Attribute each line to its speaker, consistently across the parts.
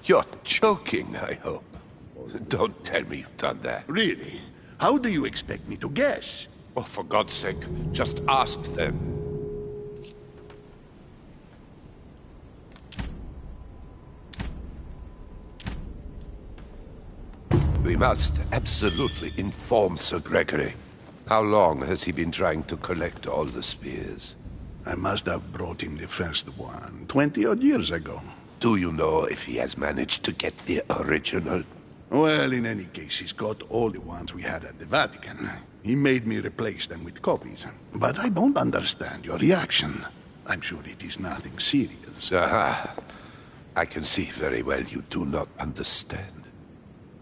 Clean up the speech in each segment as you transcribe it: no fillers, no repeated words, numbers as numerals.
Speaker 1: You're joking, I hope. Don't tell me you've done that.
Speaker 2: Really? How do you expect me to guess?
Speaker 1: Oh, for God's sake, just ask them. We must absolutely inform Sir Gregory. How long has he been trying to collect all the spears?
Speaker 2: I must have brought him the first one 20-odd years ago.
Speaker 1: Do you know if he has managed to get the original?
Speaker 2: Well, in any case, he's got all the ones we had at the Vatican. He made me replace them with copies. But I don't understand your reaction. I'm sure it is nothing serious.
Speaker 1: Aha. I can see very well you do not understand.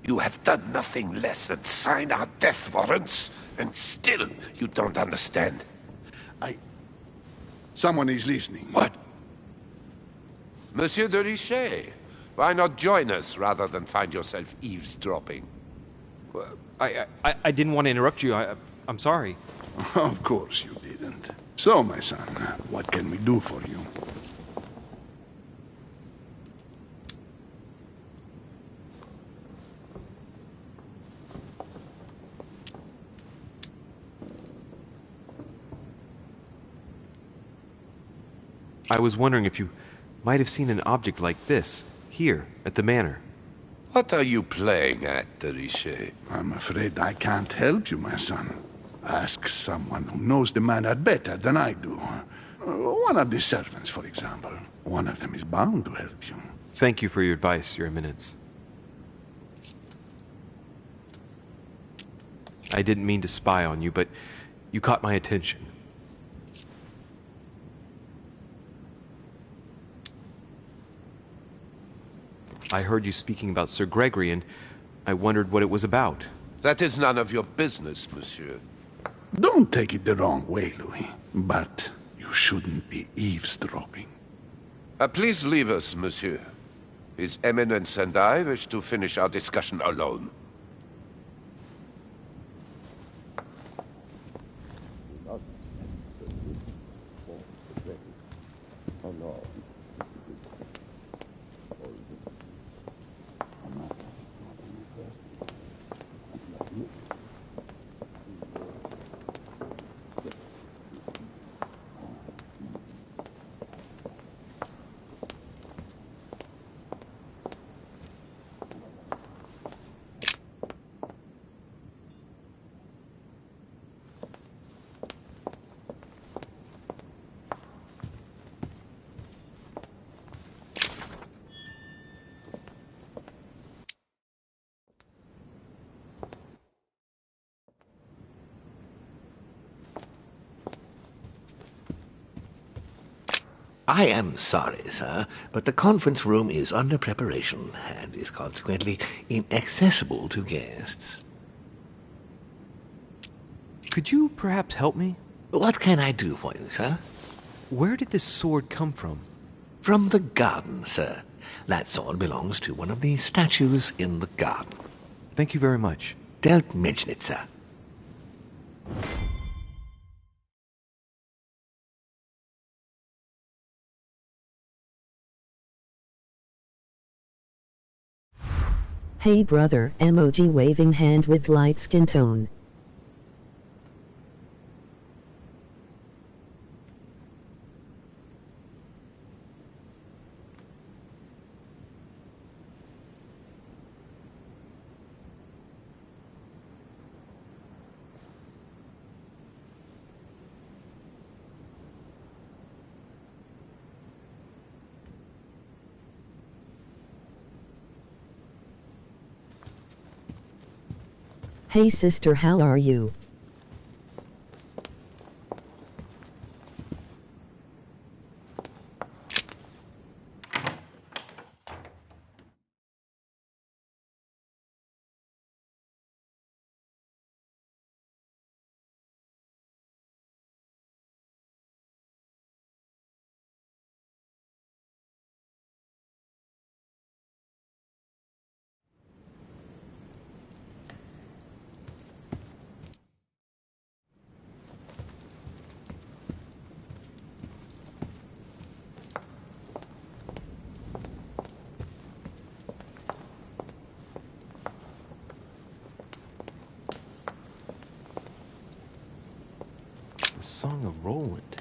Speaker 1: You have done nothing less than sign our death warrants, and still you don't understand.
Speaker 2: Someone is listening.
Speaker 1: What? Monsieur de Richet, why not join us rather than find yourself eavesdropping?
Speaker 3: I didn't want to interrupt you. I'm sorry.
Speaker 2: Of course you didn't. So, my son, what can we do for you?
Speaker 3: I was wondering if you might have seen an object like this, here, at the manor.
Speaker 1: What are you playing at, de Richet?
Speaker 2: I'm afraid I can't help you, my son. Ask someone who knows the manor better than I do. One of the servants, for example. One of them is bound to help you.
Speaker 3: Thank you for your advice, Your Eminence. I didn't mean to spy on you, but you caught my attention. I heard you speaking about Sir Gregory, and I wondered what it was about.
Speaker 1: That is none of your business, monsieur.
Speaker 2: Don't take it the wrong way, Louis, but you shouldn't be eavesdropping.
Speaker 1: Please leave us, monsieur. His Eminence and I wish to finish our discussion alone.
Speaker 4: I am sorry, sir, but the conference room is under preparation and is consequently inaccessible to guests.
Speaker 3: Could you perhaps help me?
Speaker 4: What can I do for you, sir?
Speaker 3: Where did this sword come from?
Speaker 4: From the garden, sir. That sword belongs to one of the statues in the garden.
Speaker 3: Thank you very much.
Speaker 4: Don't mention it, sir.
Speaker 5: Hey brother, emoji waving hand with light skin tone. Hey sister, how are you?
Speaker 3: song of Roland.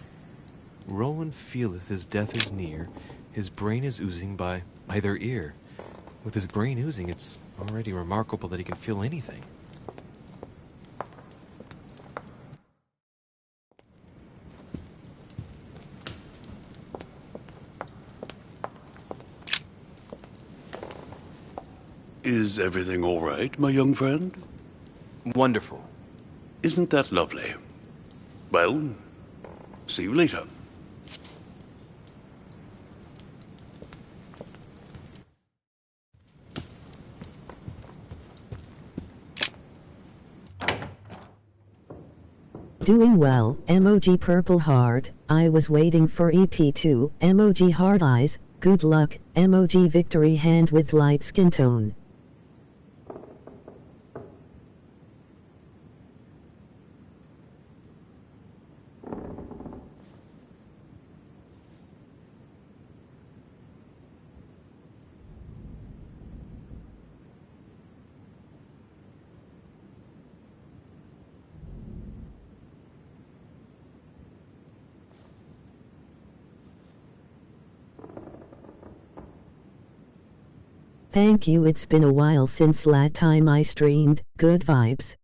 Speaker 3: Roland feeleth his death is near, his brain is oozing by either ear. With his brain oozing, it's already remarkable that he can feel anything.
Speaker 6: Is everything all right, my young friend?
Speaker 7: Wonderful.
Speaker 6: Isn't that lovely? Well, see you later.
Speaker 5: Doing well, emoji purple heart. I was waiting for EP2, emoji hard eyes. Good luck, emoji victory hand with light skin tone. Thank you, it's been a while since last time I streamed. Good vibes.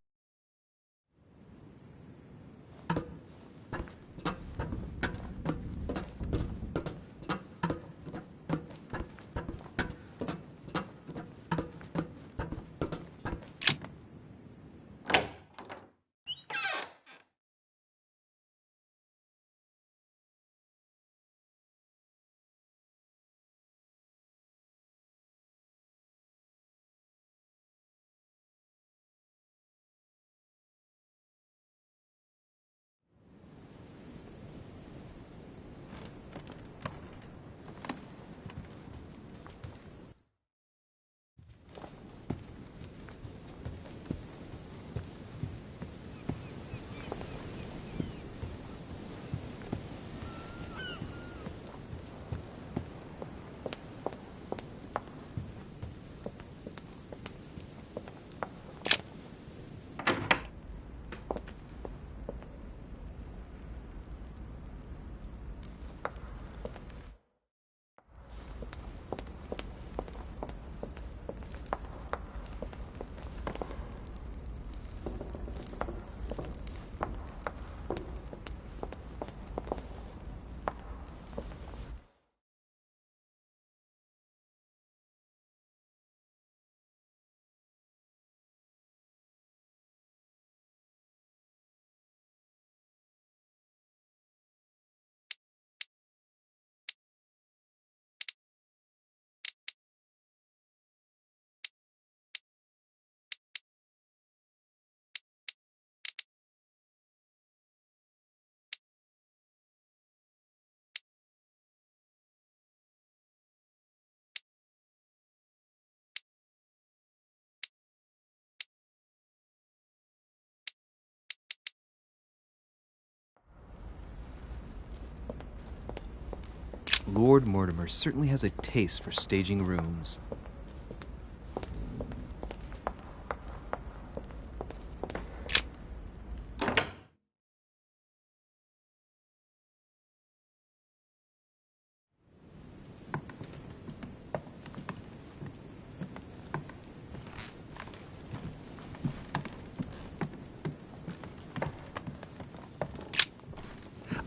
Speaker 3: Lord Mortimer certainly has a taste for staging rooms.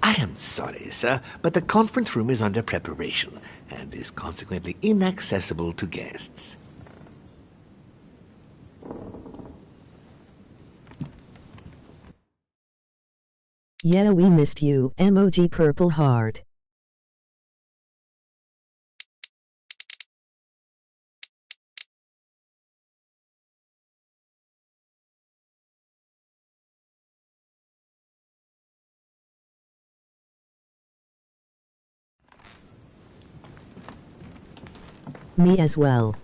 Speaker 4: I am sorry, sir, but the conference room is under preparation and is consequently inaccessible to guests.
Speaker 5: Yeah, we missed you, emoji purple heart. Me as well.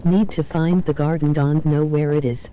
Speaker 5: Need to find the garden, don't know where it is.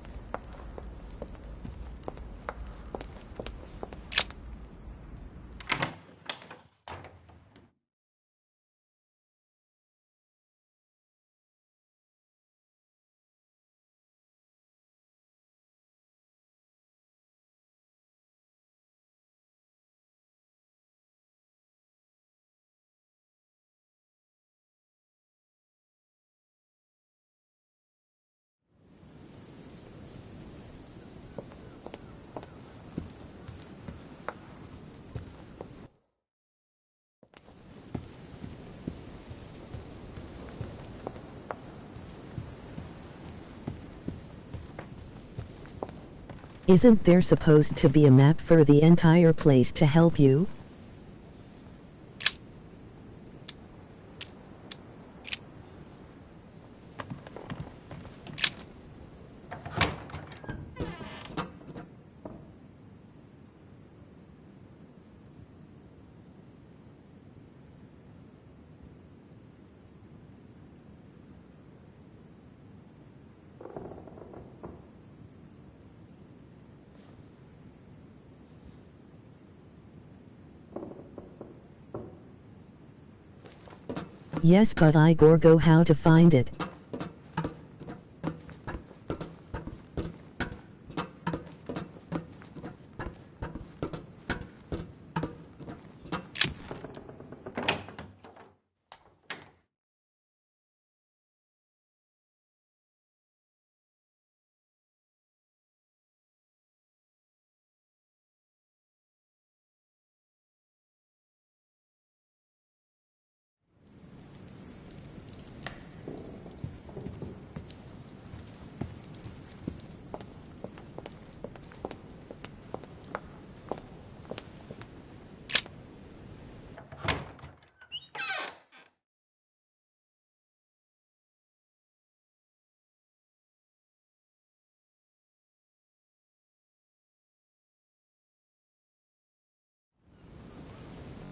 Speaker 5: Isn't there supposed to be a map for the entire place to help you? Yes, but I gorgo how to find it.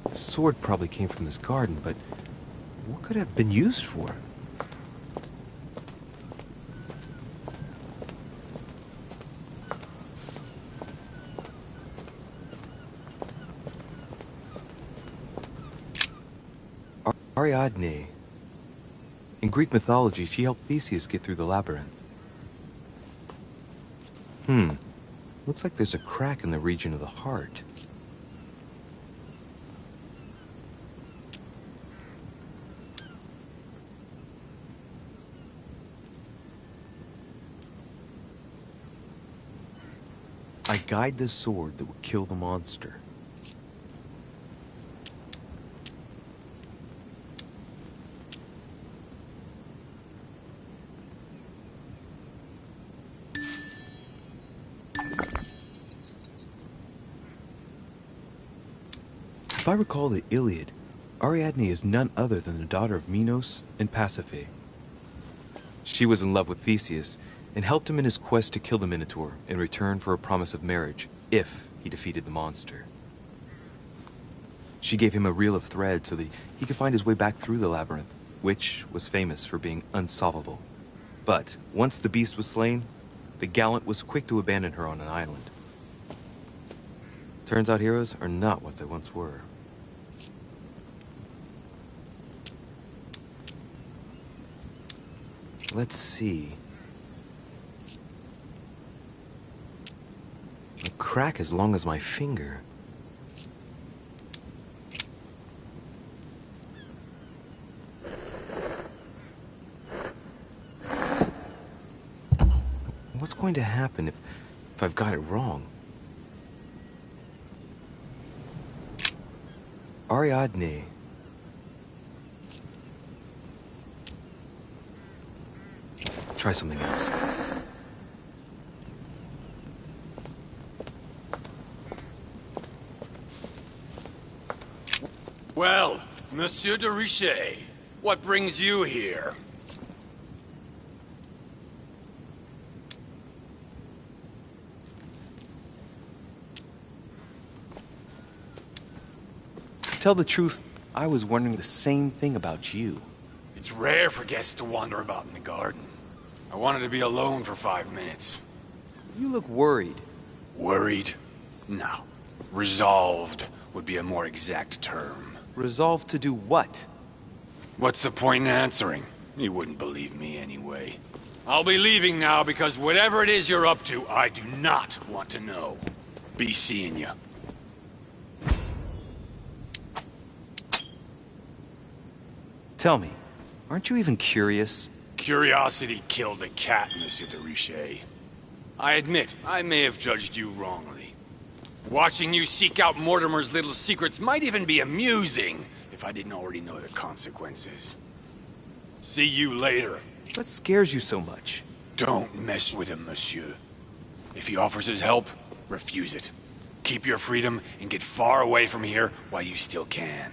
Speaker 3: The sword probably came from this garden, but what could it have been used for? Ariadne. In Greek mythology, she helped Theseus get through the labyrinth. Looks like there's a crack in the region of the heart. I guide the sword that will kill the monster. If I recall the Iliad, Ariadne is none other than the daughter of Minos and Pasiphae. She was in love with Theseus and helped him in his quest to kill the Minotaur in return for a promise of marriage if he defeated the monster. She gave him a reel of thread so that he could find his way back through the labyrinth, which was famous for being unsolvable. But once the beast was slain, the gallant was quick to abandon her on an island. Turns out heroes are not what they once were. Let's see. A crack as long as my finger. What's going to happen if I've got it wrong? Ariadne. Try something else.
Speaker 8: Well, Monsieur de Richet, what brings you here?
Speaker 3: To tell the truth, I was wondering the same thing about you.
Speaker 8: It's rare for guests to wander about in the garden. I wanted to be alone for 5 minutes.
Speaker 7: You look worried.
Speaker 8: Worried? No. Resolved would be a more exact term.
Speaker 7: Resolved to do what?
Speaker 8: What's the point in answering? You wouldn't believe me anyway. I'll be leaving now because whatever it is you're up to, I do not want to know. Be seeing you.
Speaker 3: Tell me, aren't you even curious?
Speaker 8: Curiosity killed a cat, Monsieur de Richet. I admit, I may have judged you wrongly. Watching you seek out Mortimer's little secrets might even be amusing, if I didn't already know the consequences. See you later.
Speaker 3: What scares you so much?
Speaker 8: Don't mess with him, monsieur. If he offers his help, refuse it. Keep your freedom and get far away from here while you still can.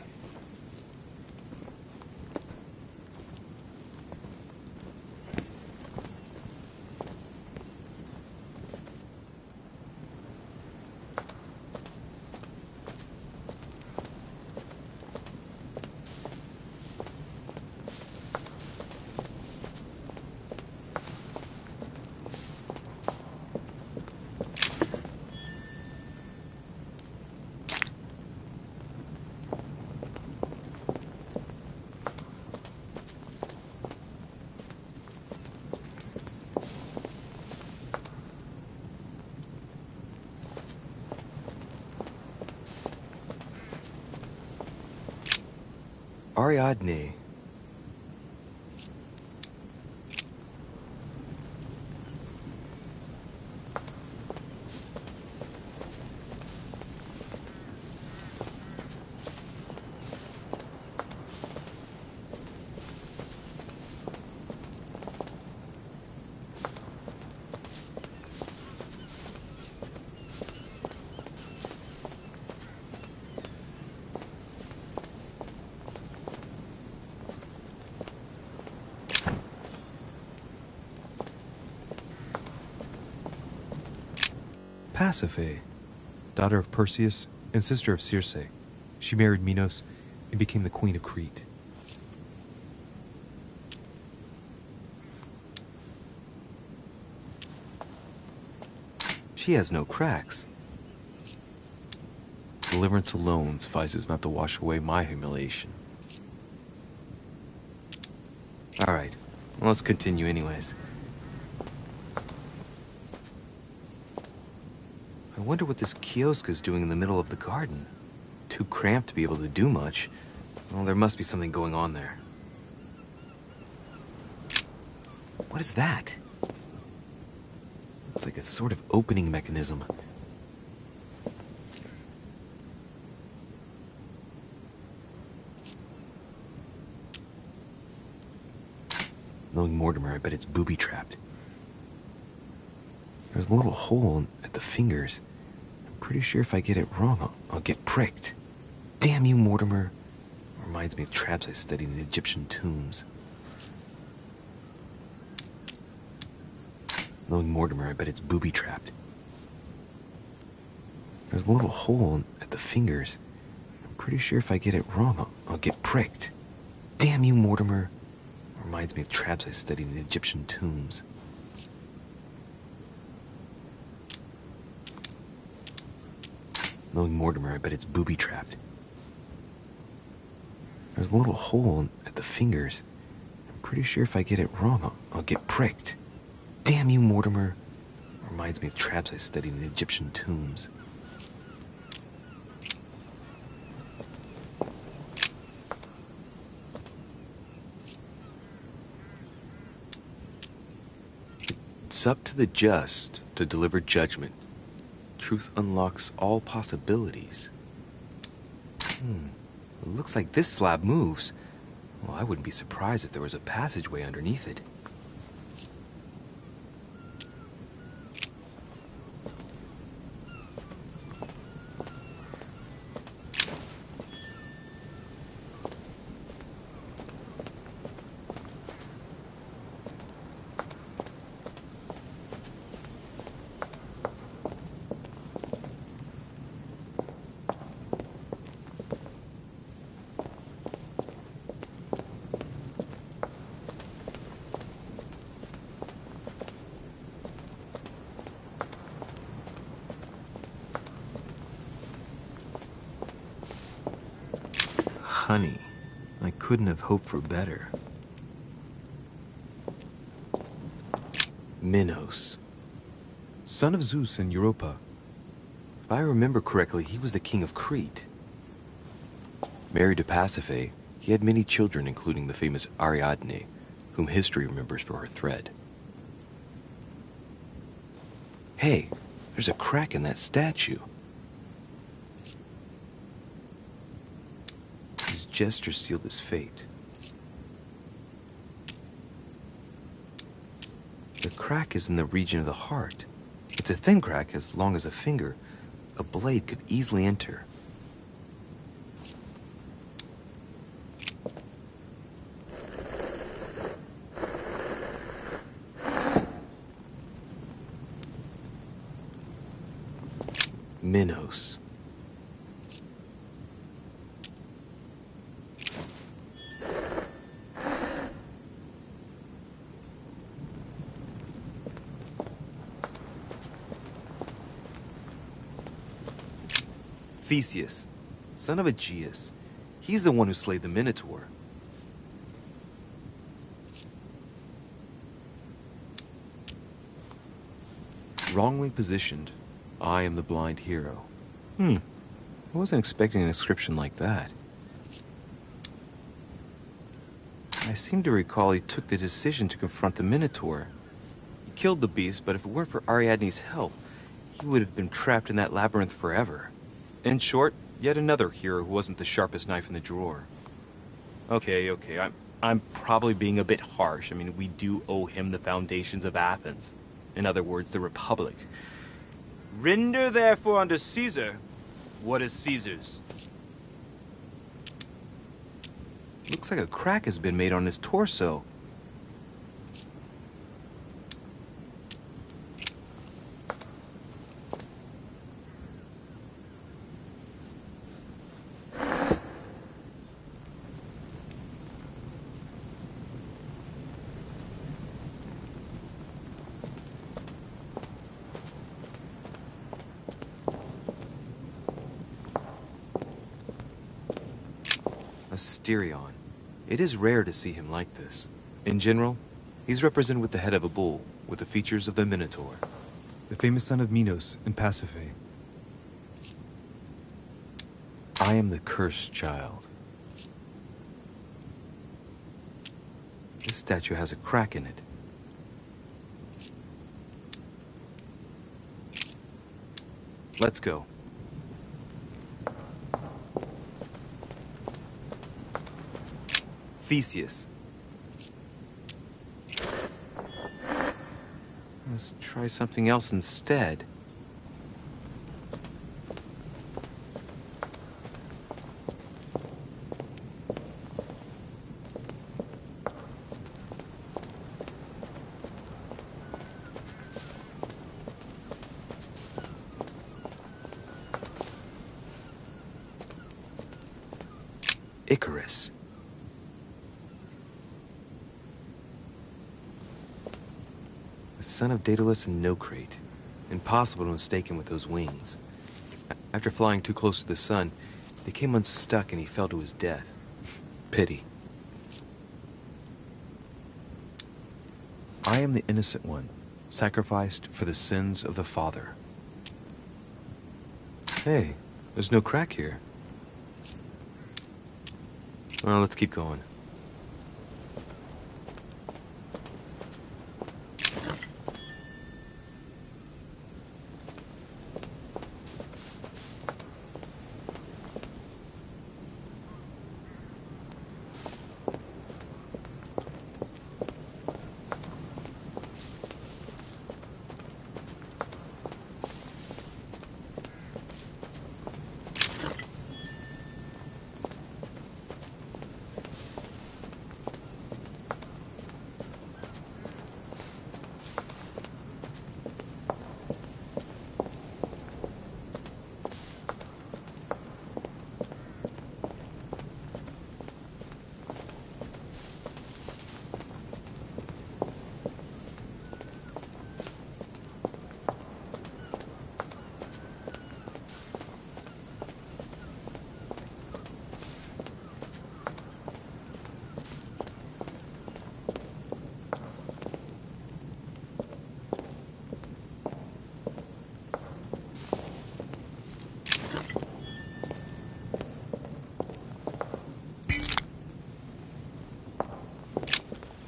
Speaker 3: Ariadne. Pasiphae, daughter of Perseus and sister of Circe. She married Minos and became the queen of Crete. She has no cracks. Deliverance alone suffices not to wash away my humiliation. Alright, well, let's continue anyways. I wonder what this kiosk is doing in the middle of the garden. Too cramped to be able to do much. Well, there must be something going on there. What is that? It's like a sort of opening mechanism. Knowing Mortimer, I bet it's booby-trapped. There's a little hole at the fingers. I'm pretty sure if I get it wrong, I'll get pricked. Damn you, Mortimer. Reminds me of traps I studied in Egyptian tombs. Knowing Mortimer, I bet it's booby-trapped. There's a little hole at the fingers. I'm pretty sure if I get it wrong, I'll get pricked. Damn you, Mortimer. Reminds me of traps I studied in Egyptian tombs. Knowing Mortimer, I bet it's booby-trapped. There's a little hole at the fingers. I'm pretty sure if I get it wrong, I'll get pricked. Damn you, Mortimer. Reminds me of traps I studied in Egyptian tombs. It's up to the just to deliver judgment. Truth unlocks all possibilities. It looks like this slab moves. Well, I wouldn't be surprised if there was a passageway underneath it. punny. I couldn't have hoped for better. Minos, son of Zeus and Europa. If I remember correctly, he was the king of Crete. Married to Pasiphae, he had many children, including the famous Ariadne, whom history remembers for her thread. Hey, there's a crack in that statue. His gesture sealed his fate. The crack is in the region of the heart. It's a thin crack as long as a finger. A blade could easily enter. Minos. Theseus, son of Aegeus. He's the one who slayed the Minotaur. Wrongly positioned, I am the blind hero. I wasn't expecting an inscription like that. I seem to recall he took the decision to confront the Minotaur. He killed the beast, but if it weren't for Ariadne's help, he would have been trapped in that labyrinth forever. In short, yet another hero who wasn't the sharpest knife in the drawer. Okay, I'm probably being a bit harsh. I mean, we do owe him the foundations of Athens. In other words, the Republic. Render therefore unto Caesar what is Caesar's. Looks like a crack has been made on his torso. Asterion. It is rare to see him like this. In general, he's represented with the head of a bull, with the features of the Minotaur.
Speaker 9: The famous son of Minos and Pasiphae.
Speaker 3: I am the cursed child. This statue has a crack in it. Let's go. Theseus. Let's try something else instead. Icarus. The son of Daedalus and Nocrate. Impossible to mistake him with those wings. After flying too close to the sun, they came unstuck and he fell to his death. Pity. I am the innocent one, sacrificed for the sins of the father. Hey, there's no crack here. Well, let's keep going.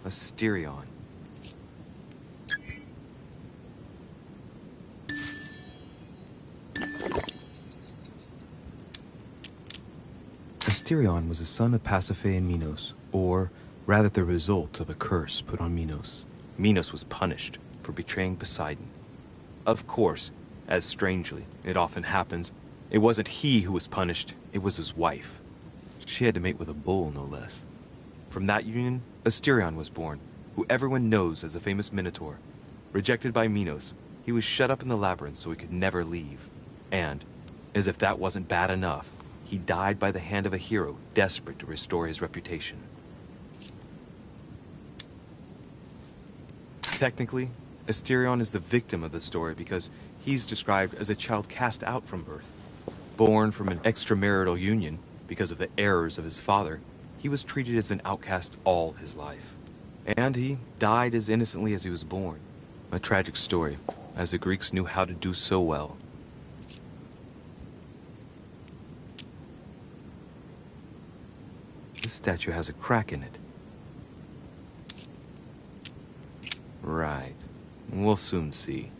Speaker 3: Asterion.
Speaker 9: Asterion was a son of Pasiphae and Minos, or rather the result of a curse put on Minos.
Speaker 3: Minos was punished for betraying Poseidon. Of course, as strangely it often happens, it wasn't he who was punished, it was his wife. She had to mate with a bull, no less. From that union, Asterion was born, who everyone knows as the famous Minotaur. Rejected by Minos, he was shut up in the labyrinth so he could never leave. And, as if that wasn't bad enough, he died by the hand of a hero desperate to restore his reputation. Technically, Asterion is the victim of the story because he's described as a child cast out from birth. Born from an extramarital union because of the errors of his father, he was treated as an outcast all his life. And he died as innocently as he was born. A tragic story, as the Greeks knew how to do so well. This statue has a crack in it. Right. We'll soon see.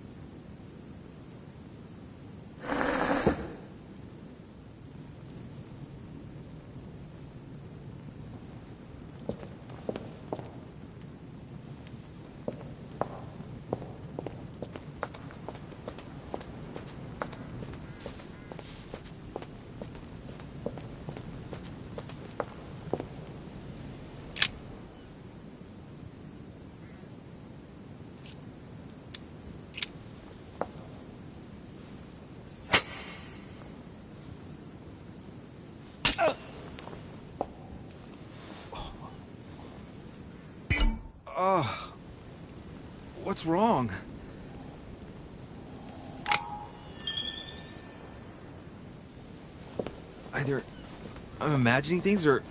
Speaker 3: What's wrong? Either I'm imagining things or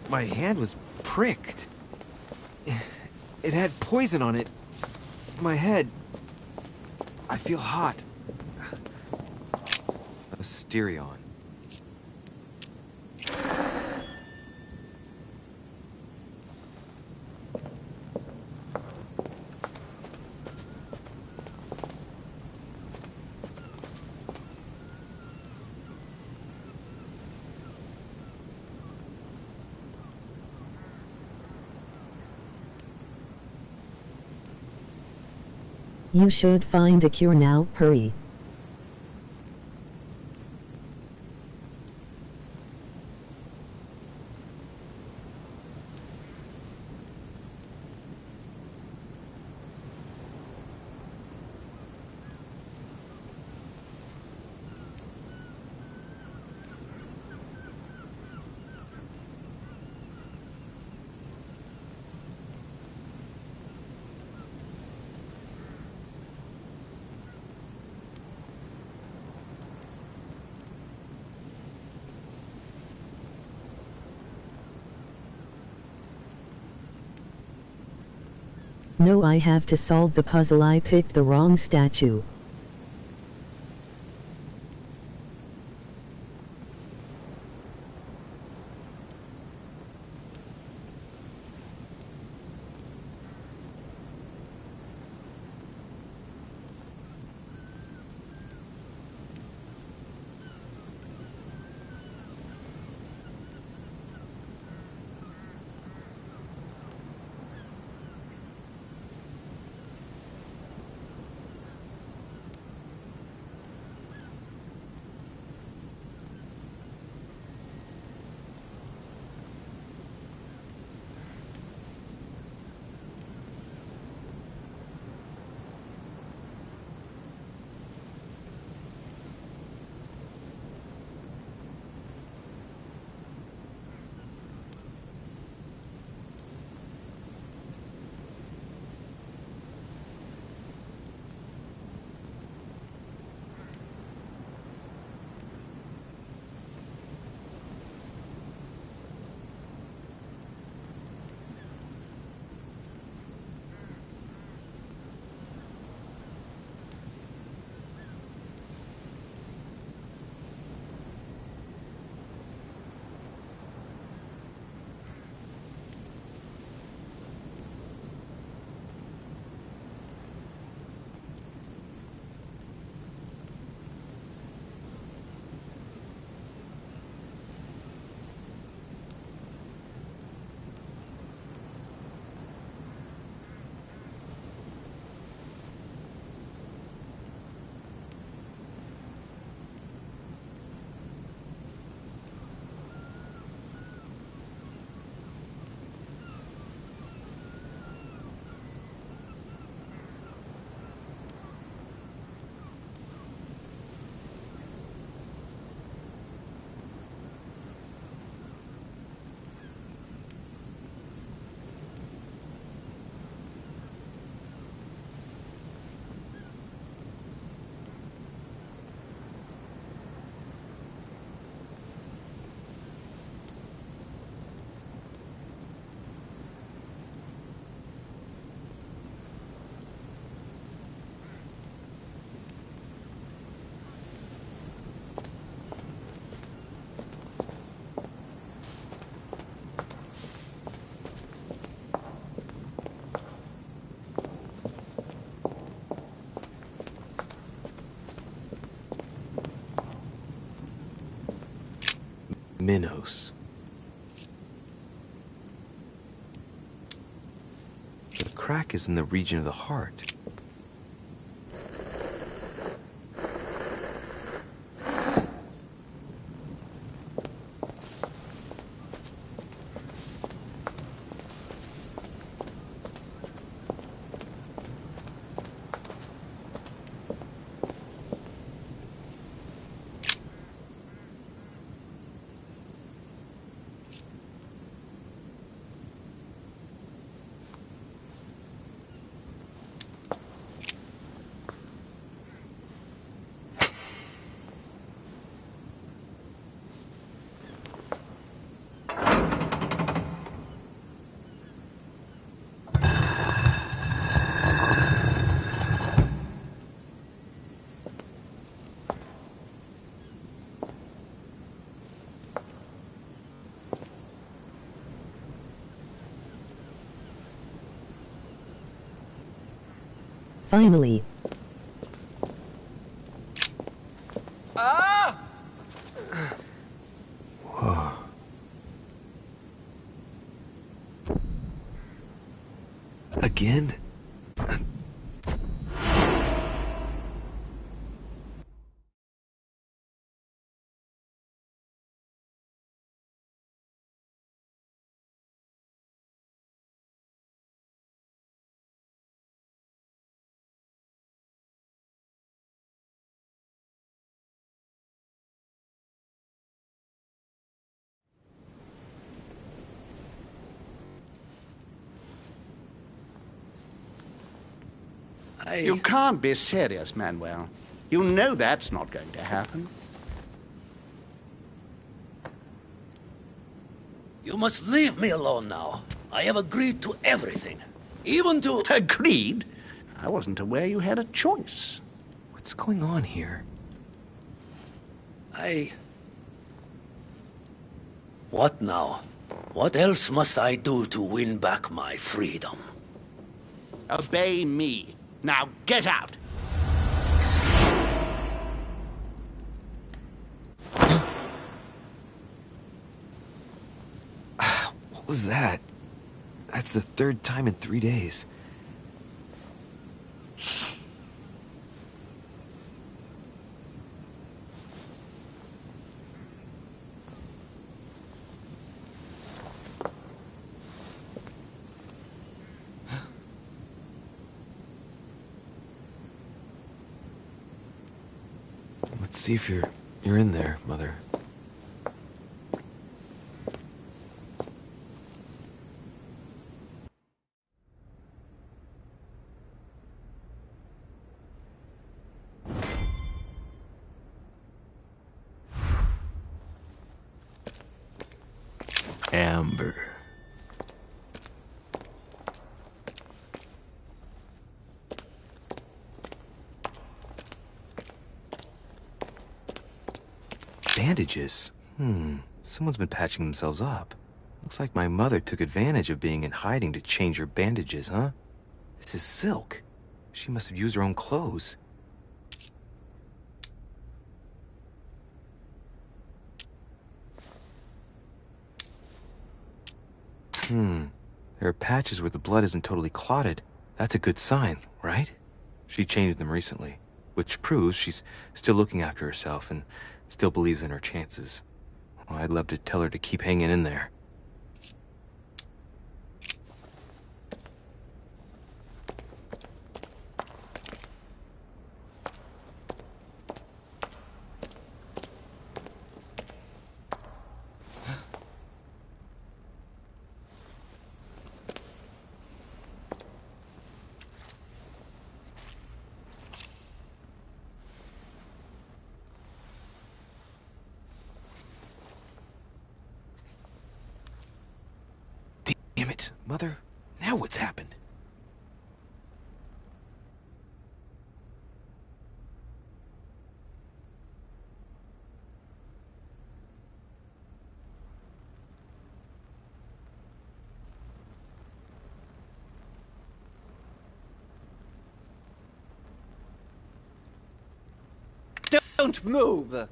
Speaker 3: my hand was pricked. It had poison on it. My head. I feel hot. Asterion.
Speaker 5: You should find a cure now, hurry. No, I have to solve the puzzle. I picked the wrong statue.
Speaker 3: Minos. The crack is in the region of the heart.
Speaker 5: Finally.
Speaker 3: Whoa. Again?
Speaker 2: You can't be serious, Manuel. You know that's not going to happen.
Speaker 10: You must leave me alone now. I have agreed to everything. Even to...
Speaker 2: Agreed? I wasn't aware you had a choice.
Speaker 3: What's going on here?
Speaker 10: What now? What else must I do to win back my freedom?
Speaker 2: Obey me. Now get out!
Speaker 3: What was that? That's the third time in 3 days. Let's see if you're in there, Mother. Amber. Bandages? Someone's been patching themselves up. Looks like my mother took advantage of being in hiding to change her bandages, huh? This is silk. She must have used her own clothes. There are patches where the blood isn't totally clotted. That's a good sign, right? She changed them recently, which proves she's still looking after herself and still believes in her chances. Well, I'd love to tell her to keep hanging in there. Damn it, Mother. Now what's happened?
Speaker 7: Don't move!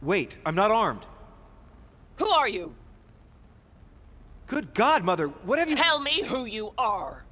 Speaker 7: Wait, I'm not armed.
Speaker 11: Who are you?
Speaker 7: Good God, Mother, what have you—
Speaker 11: Tell me who you are!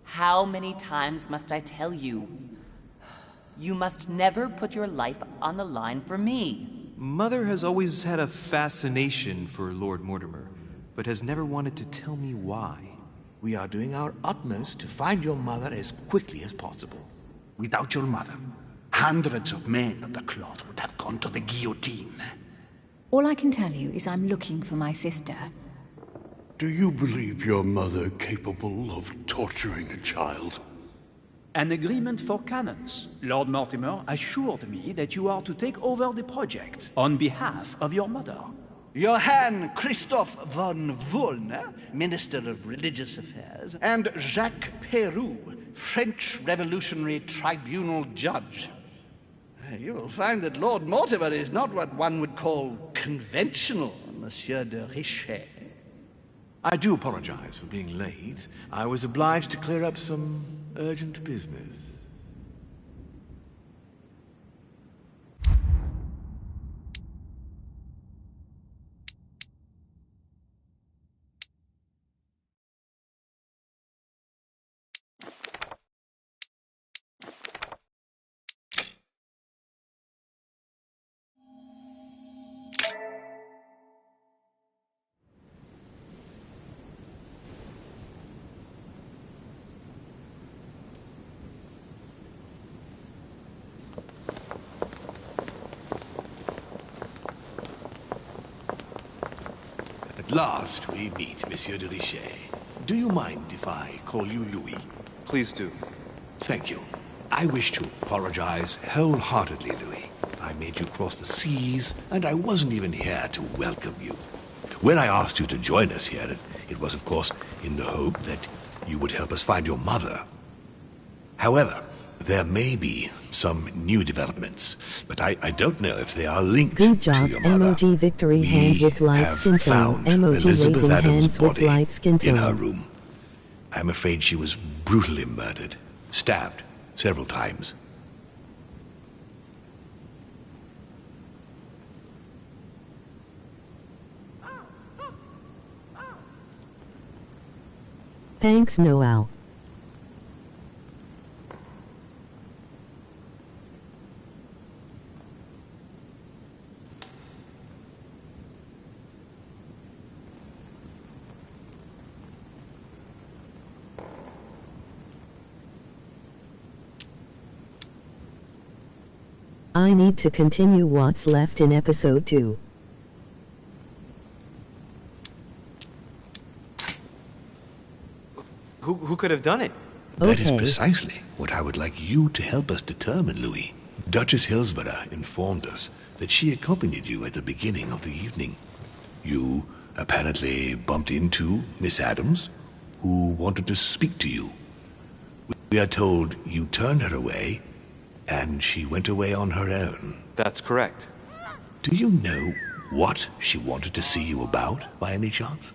Speaker 12: How many times must I tell you? You must never put your life on the line for me.
Speaker 3: Mother has always had a fascination for Lord Mortimer, but has never wanted to tell me why.
Speaker 4: We are doing our utmost to find your mother as quickly as possible.
Speaker 2: Without your mother, hundreds of men of the cloth would have gone to the guillotine.
Speaker 13: All I can tell you is I'm looking for my sister.
Speaker 6: Do you believe your mother capable of torturing a child?
Speaker 14: An agreement for cannons. Lord Mortimer assured me that you are to take over the project on behalf of your mother.
Speaker 2: Johann Christoph von Wollner, Minister of Religious Affairs, and Jacques Peroux, French Revolutionary Tribunal Judge. You will find that Lord Mortimer is not what one would call conventional, Monsieur de Richet.
Speaker 4: I do apologize for being late. I was obliged to clear up some urgent business.
Speaker 6: At last we meet, Monsieur de Richet. Do you mind if I call you Louis?
Speaker 3: Please do.
Speaker 6: Thank you. I wish to apologize wholeheartedly, Louis. I made you cross the seas, and I wasn't even here to welcome you. When I asked you to join us here, it was, of course, in the hope that you would help us find your mother. However, there may be some new developments, but I don't know if they are linked
Speaker 5: Good job,
Speaker 6: to your mother.
Speaker 5: emoji victory hand with light skin tone.
Speaker 6: Found
Speaker 5: Emoji
Speaker 6: Elizabeth
Speaker 5: raising
Speaker 6: Adams'
Speaker 5: hands with
Speaker 6: body
Speaker 5: light skin
Speaker 6: in her
Speaker 5: tone.
Speaker 6: room. I'm afraid she was brutally murdered, stabbed several times.
Speaker 5: Thanks, Noel. I need to continue what's left in episode 2.
Speaker 3: Who could have done it?
Speaker 6: That is
Speaker 5: Okay.
Speaker 6: precisely what I would like you to help us determine, Louis. Duchess Hillsborough informed us that she accompanied you at the beginning of the evening. You apparently bumped into Miss Adams, who wanted to speak to you. We are told you turned her away, and she went away on her own.
Speaker 3: That's correct.
Speaker 6: Do you know what she wanted to see you about, by any chance?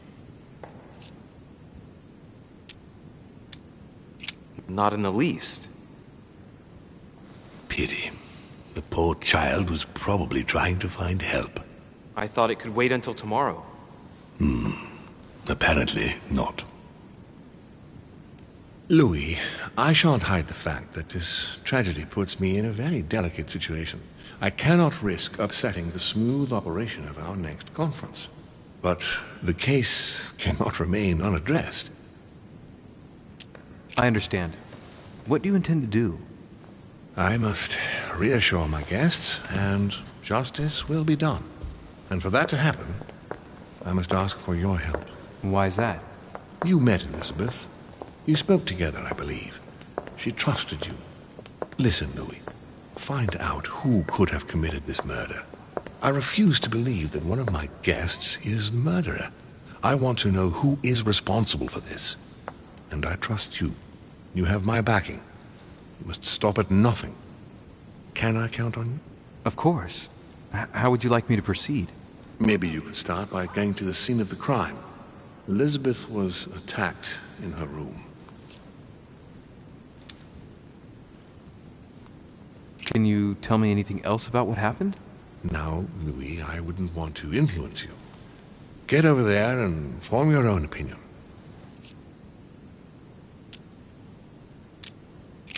Speaker 3: Not in the least.
Speaker 6: Pity. The poor child was probably trying to find help.
Speaker 3: I thought it could wait until tomorrow.
Speaker 6: Apparently not. Louis, I shan't hide the fact that this tragedy puts me in a very delicate situation. I cannot risk upsetting the smooth operation of our next conference. But the case cannot remain unaddressed.
Speaker 9: I understand. What do you intend to do?
Speaker 6: I must reassure my guests, and justice will be done. And for that to happen, I must ask for your help.
Speaker 9: Why is that?
Speaker 6: You met Elizabeth. You spoke together, I believe. She trusted you. Listen, Louis. Find out who could have committed this murder. I refuse to believe that one of my guests is the murderer. I want to know who is responsible for this. And I trust you. You have my backing. You must stop at nothing. Can I count on you?
Speaker 9: Of course. How would you like me to proceed?
Speaker 6: Maybe you could start by going to the scene of the crime. Elizabeth was attacked in her room.
Speaker 9: Can you tell me anything else about what happened?
Speaker 6: Now, Louis, I wouldn't want to influence you. Get over there and form your own opinion.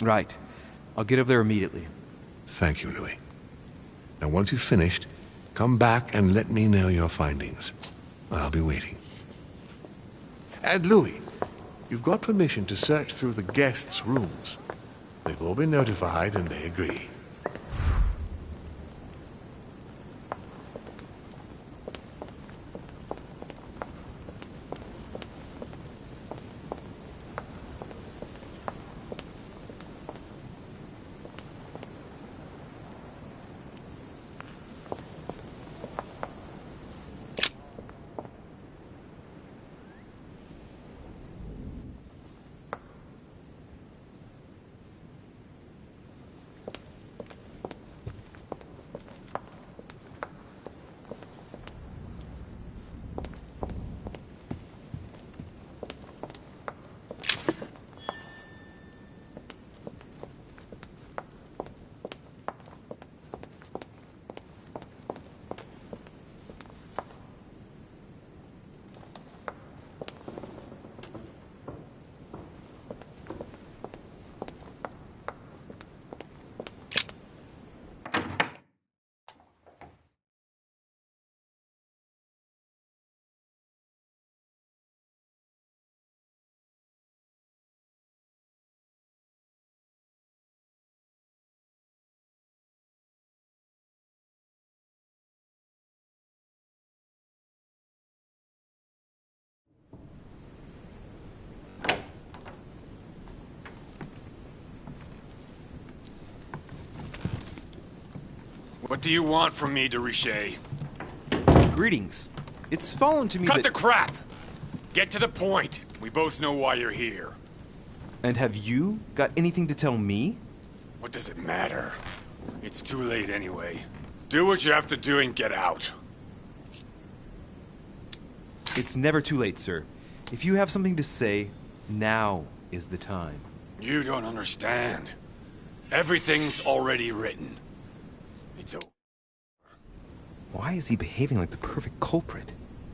Speaker 9: Right. I'll get over there immediately.
Speaker 6: Thank you, Louis. Now, once you've finished, come back and let me know your findings. I'll be waiting. And Louis, you've got permission to search through the guests' rooms. They've all been notified and they agree.
Speaker 8: What do you want from me, de Richet?
Speaker 9: Greetings. It's fallen to me
Speaker 8: Cut
Speaker 9: that...
Speaker 8: the crap! Get to the point. We both know why you're here.
Speaker 9: And have you got anything to tell me?
Speaker 8: What does it matter? It's too late anyway. Do what you have to do and get out.
Speaker 9: It's never too late, sir. If you have something to say, now is the time.
Speaker 8: You don't understand. Everything's already written. It's over.
Speaker 9: Why is he behaving like the perfect culprit?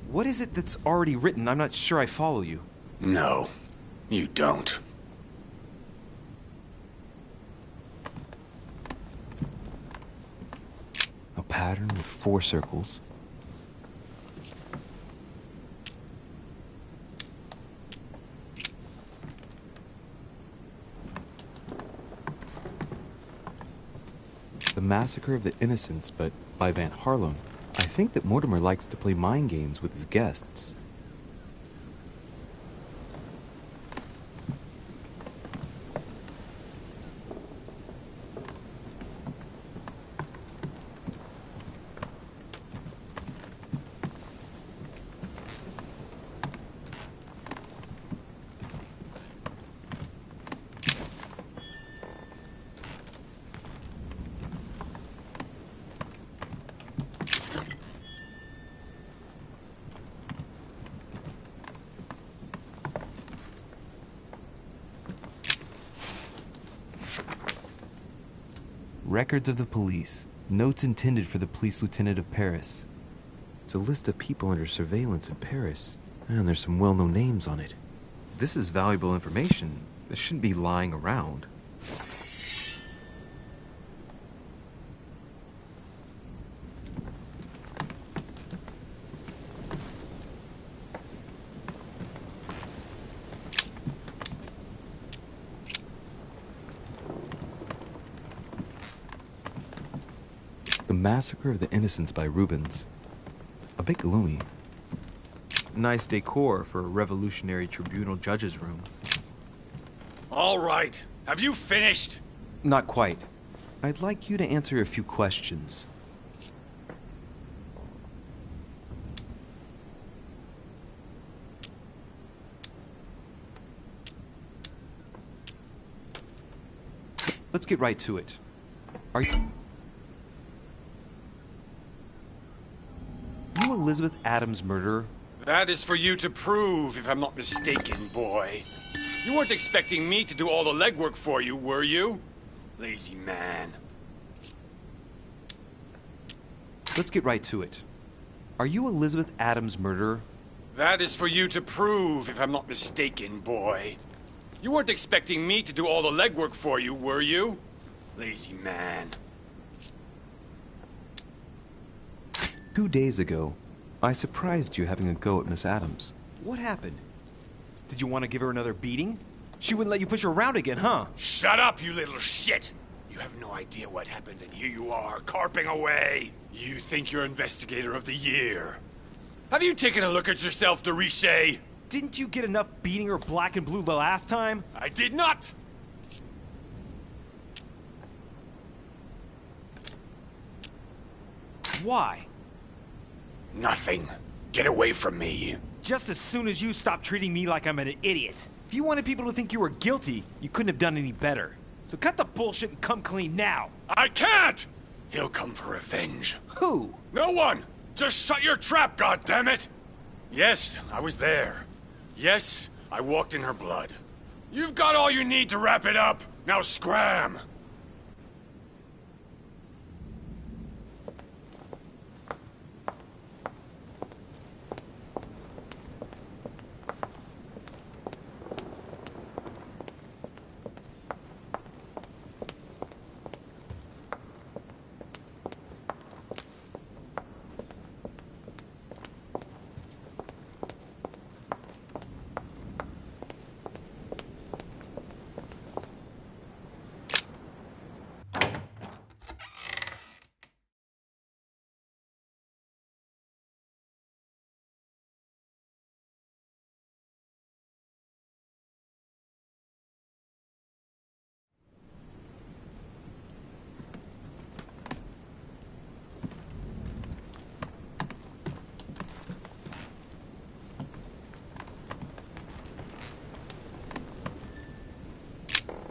Speaker 9: What is it that's already written? I'm not sure I follow you.
Speaker 8: No, you don't.
Speaker 9: A pattern with 4 circles. The Massacre of the Innocents, but by Van Harlem. I think that Mortimer likes to play mind games with his guests. records of the police. Notes intended for the police lieutenant of Paris. It's a list of people under surveillance in Paris, and there's some well-known names on it. This is valuable information. This shouldn't be lying around. The Massacre of the Innocents by Rubens. A bit gloomy. Nice decor for a revolutionary tribunal judge's room.
Speaker 8: All right. Have you finished?
Speaker 9: Not quite. I'd like you to answer a few questions. Let's get right to it. Are you Elizabeth Adams' murderer?
Speaker 8: That is for you to prove, if I'm not mistaken, boy. You weren't expecting me to do all the legwork for you, were you? Lazy man.
Speaker 9: Let's get right to it. Are you Elizabeth Adams' murderer?
Speaker 8: That is for you to prove, if I'm not mistaken, boy. You weren't expecting me to do all the legwork for you, were you? Lazy man.
Speaker 9: 2 days ago, I surprised you having a go at Miss Adams.
Speaker 7: What happened? Did you want to give her another beating? She wouldn't let you push her around again, huh?
Speaker 8: Shut up, you little shit! You have no idea what happened, and here you are, carping away. You think you're Investigator of the Year. Have you taken a look at yourself, de Richet?
Speaker 7: Didn't you get enough beating her black and blue the last time?
Speaker 8: I did not!
Speaker 7: Why?
Speaker 8: Nothing. Get away from me.
Speaker 7: Just as soon as you stop treating me like I'm an idiot. If you wanted people to think you were guilty, you couldn't have done any better. So cut the bullshit and come clean now.
Speaker 8: I can't! He'll come for revenge.
Speaker 7: Who?
Speaker 8: No one! Just shut your trap, goddammit! Yes, I was there. Yes, I walked in her blood. You've got all you need to wrap it up. Now scram!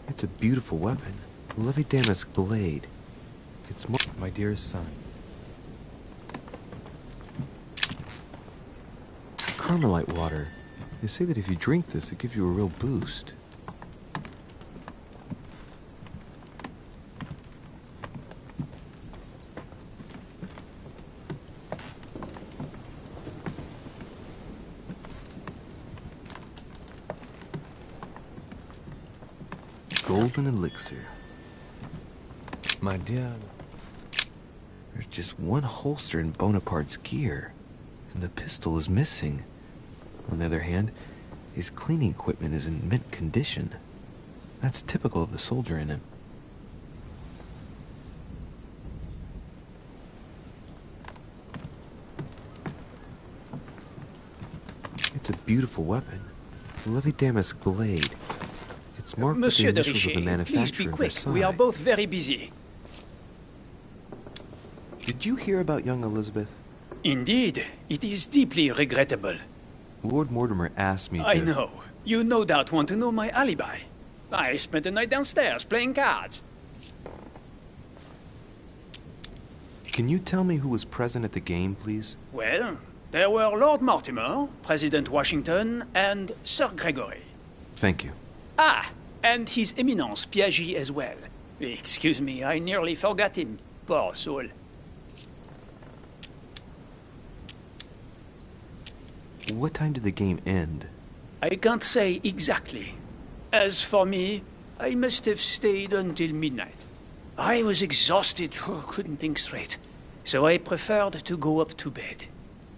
Speaker 9: It's a beautiful weapon. Laith9Sky blade. It's more... My dearest son. Carmelite water. They say that if you drink this, it gives you a real boost. Golden elixir. My dear, there's just one holster in Bonaparte's gear, and the pistol is missing. On the other hand, his cleaning equipment is in mint condition. That's typical of the soldier in him. It's a beautiful weapon. Laith9Sky blade. It's marked with the
Speaker 14: Monsieur de
Speaker 9: initials of the
Speaker 14: Richet,
Speaker 9: manufacturer
Speaker 14: please be
Speaker 9: of
Speaker 14: quick.
Speaker 9: Versailles.
Speaker 14: We are both very busy.
Speaker 9: Did you hear about young Elizabeth?
Speaker 14: Indeed, it is deeply regrettable.
Speaker 9: Lord Mortimer asked me to...
Speaker 14: I know. You no doubt want to know my alibi. I spent the night downstairs playing cards.
Speaker 9: Can you tell me who was present at the game, please?
Speaker 14: Well, there were Lord Mortimer, President Washington, and Sir Gregory.
Speaker 9: Thank you.
Speaker 14: Ah, and His Eminence Piaget as well. Excuse me, I nearly forgot him. Poor soul.
Speaker 3: What time did the game end?
Speaker 14: I can't say exactly. As for me, I must have stayed until midnight. I was exhausted, couldn't think straight. So I preferred to go up to bed.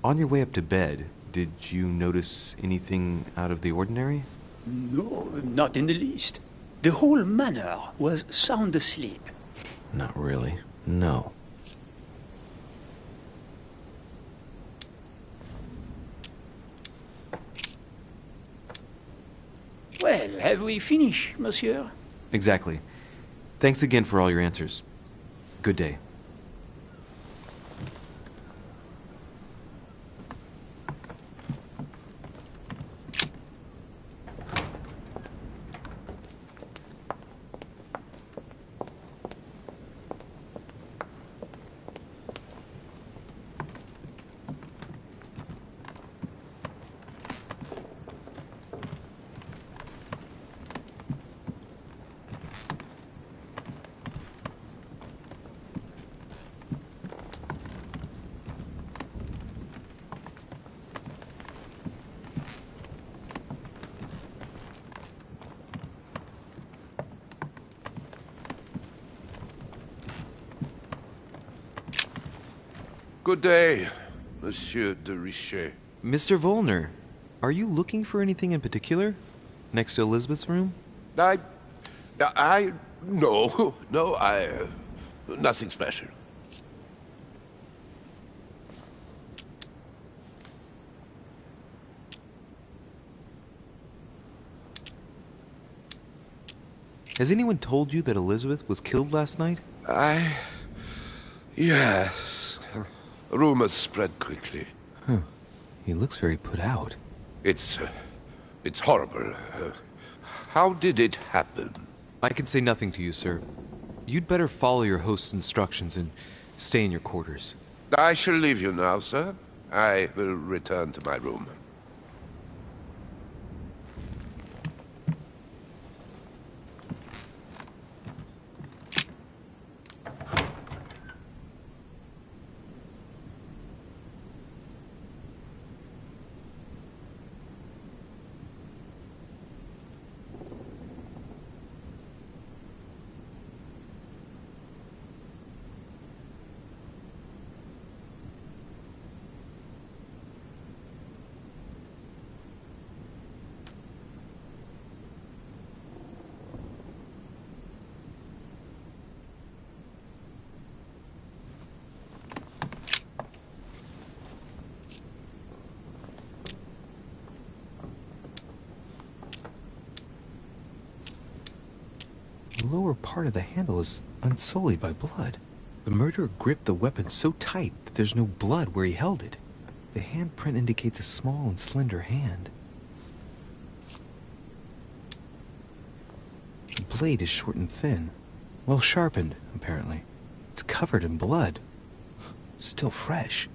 Speaker 3: On your way up to bed, did you notice anything out of the ordinary?
Speaker 14: No, not in the least. The whole manor was sound asleep.
Speaker 3: Not really. No.
Speaker 14: Well, have we finished, monsieur?
Speaker 3: Exactly. Thanks again for all your answers. Good day.
Speaker 1: Good day, Monsieur de Richet.
Speaker 3: Mr. Volner, are you looking for anything in particular? Next to Elizabeth's room?
Speaker 1: No, nothing special.
Speaker 3: Has anyone told you that Elizabeth was killed last night?
Speaker 1: Yes. Rumors spread quickly.
Speaker 3: Huh. He looks very put out.
Speaker 1: It's horrible. How did it happen?
Speaker 3: I can say nothing to you, sir. You'd better follow your host's instructions and stay in your quarters.
Speaker 1: I shall leave you now, sir. I will return to my room.
Speaker 3: The lower part of the handle is unsullied by blood. The murderer gripped the weapon so tight that there's no blood where he held it. The handprint indicates a small and slender hand. The blade is short and thin. Well sharpened, apparently. It's covered in blood. Still fresh.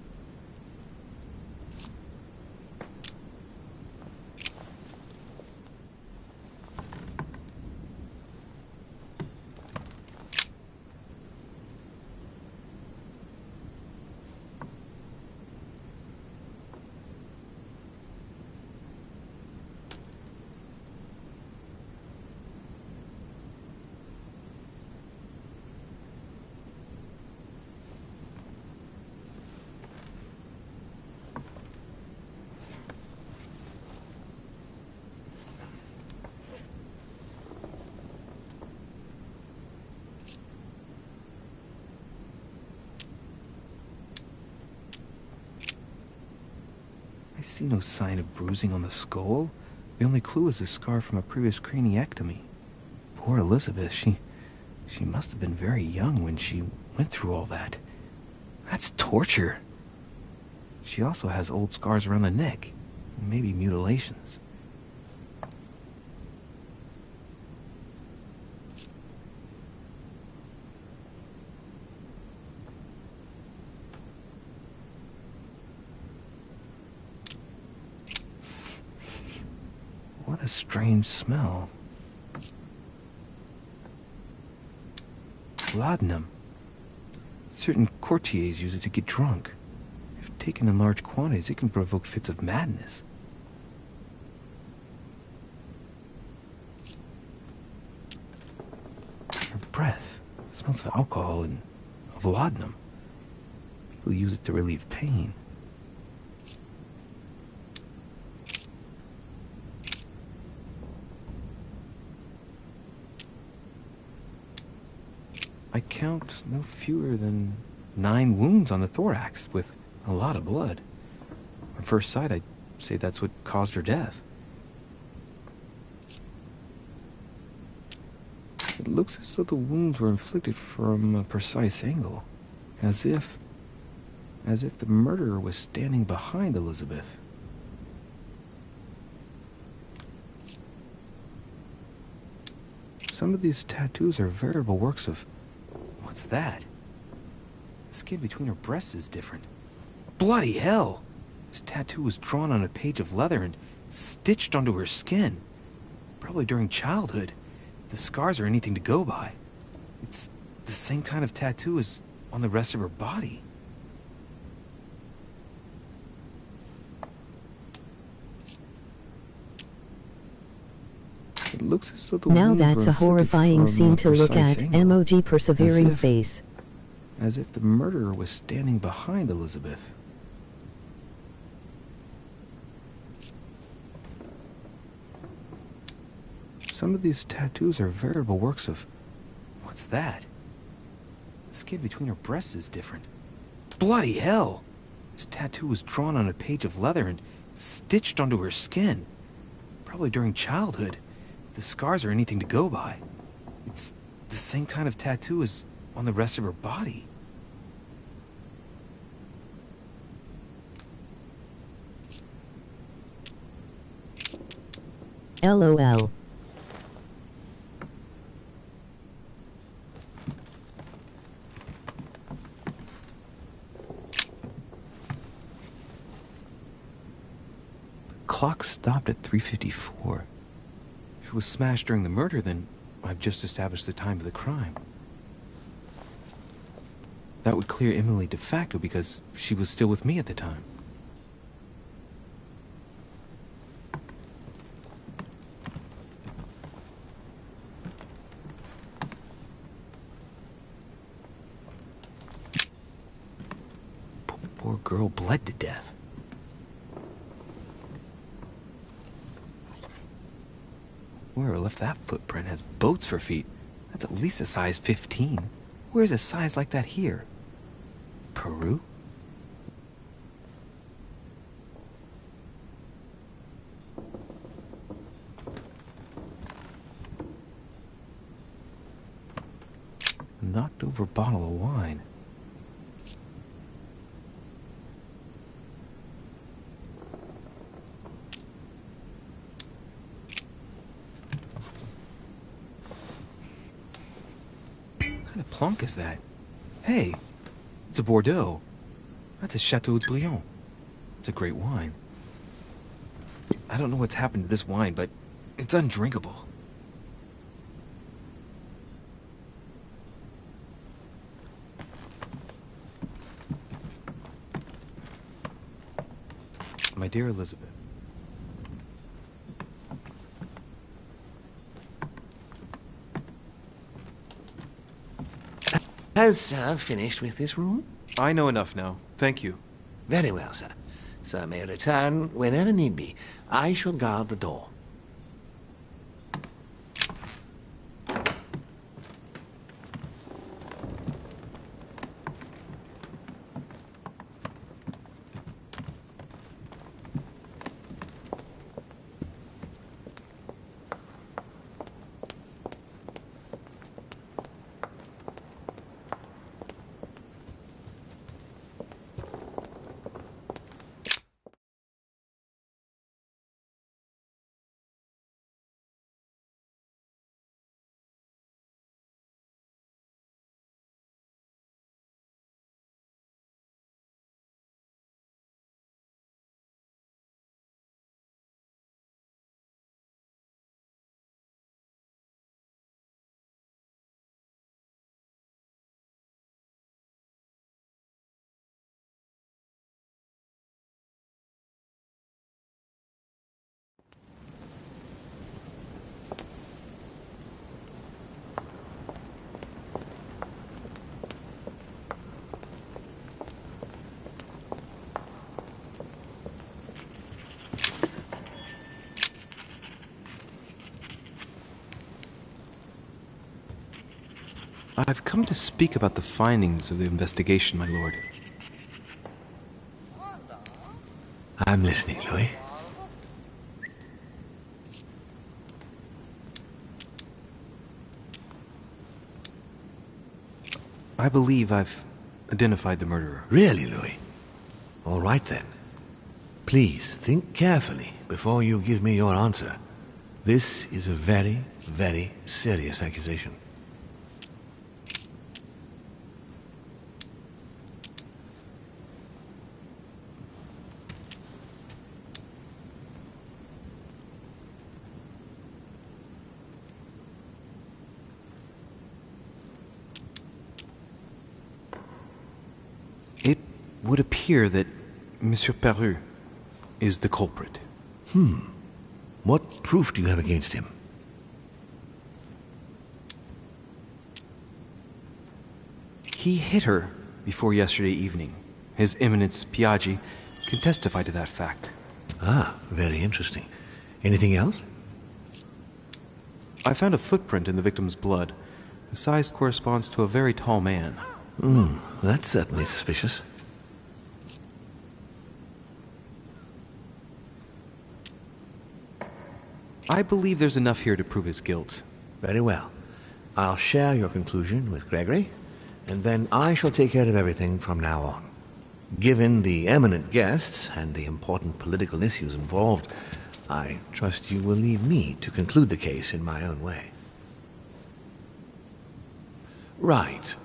Speaker 3: I see no sign of bruising on the skull. The only clue is a scar from a previous craniectomy. Poor Elizabeth, she must have been very young when she went through all that. That's torture. She also has old scars around the neck, maybe mutilations. What a strange smell.
Speaker 9: Laudanum. Certain courtiers use it to get drunk. If taken in large quantities, it can provoke fits of madness. Her breath smells of alcohol and of laudanum. People use it to relieve pain. I count no fewer than 9 wounds on the thorax, with a lot of blood. On first sight, I'd say that's what caused her death. It looks as though the wounds were inflicted from a precise angle, as if the murderer was standing behind Elizabeth. Some of these tattoos are veritable works of... What's that? The skin between her breasts is different. Bloody hell! This tattoo was drawn on a page of leather and stitched onto her skin. Probably during childhood. If the scars are anything to go by. It's the same kind of tattoo as on the rest of her body. It looks as though the
Speaker 5: Now
Speaker 9: wounds
Speaker 5: that's
Speaker 9: were
Speaker 5: a horrifying
Speaker 9: inflicted
Speaker 5: scene
Speaker 9: from
Speaker 5: to
Speaker 9: a
Speaker 5: look
Speaker 9: precise
Speaker 5: at.
Speaker 9: angle.
Speaker 5: Emoji persevering face.
Speaker 9: As if the murderer was standing behind Elizabeth. Some of these tattoos are veritable works of... What's that? The skin between her breasts is different. Bloody hell! This tattoo was drawn on a page of leather and stitched onto her skin. Probably during childhood. If the scars are anything to go by. It's the same kind of tattoo as on the rest of her body.
Speaker 5: LOL.
Speaker 9: The clock stopped at 3:54. If it was smashed during the murder, then I've just established the time of the crime. That would clear Emily de facto because she was still with me at the time. Poor girl bled to death. Whoever left that footprint has boats for feet. That's at least a size 15. Where's a size like that here? Peru? Knocked over bottle of wine. What kind of plonk is that? Hey, it's a Bordeaux. That's a Chateau de Briand. It's a great wine. I don't know what's happened to this wine, but it's undrinkable. My dear Elizabeth.
Speaker 4: Has Sir finished with this room?
Speaker 3: I know enough now. Thank you.
Speaker 4: Very well, sir. Sir may return whenever need be. I shall guard the door.
Speaker 3: I've come to speak about the findings of the investigation, my lord.
Speaker 4: I'm listening, Louis.
Speaker 3: I believe I've identified the murderer.
Speaker 4: Really, Louis? All right then. Please think carefully before you give me your answer. This is a very, very serious accusation.
Speaker 3: It would appear that Monsieur Peru is the culprit.
Speaker 4: What proof do you have against him?
Speaker 3: He hit her before yesterday evening. His Eminence Piaggi can testify to that fact.
Speaker 4: Ah, very interesting. Anything else?
Speaker 3: I found a footprint in the victim's blood. The size corresponds to a very tall man.
Speaker 4: That's certainly suspicious.
Speaker 3: I believe there's enough here to prove his guilt.
Speaker 4: Very well. I'll share your conclusion with Gregory, and then I shall take care of everything from now on. Given the eminent guests and the important political issues involved, I trust you will leave me to conclude the case in my own way. Right.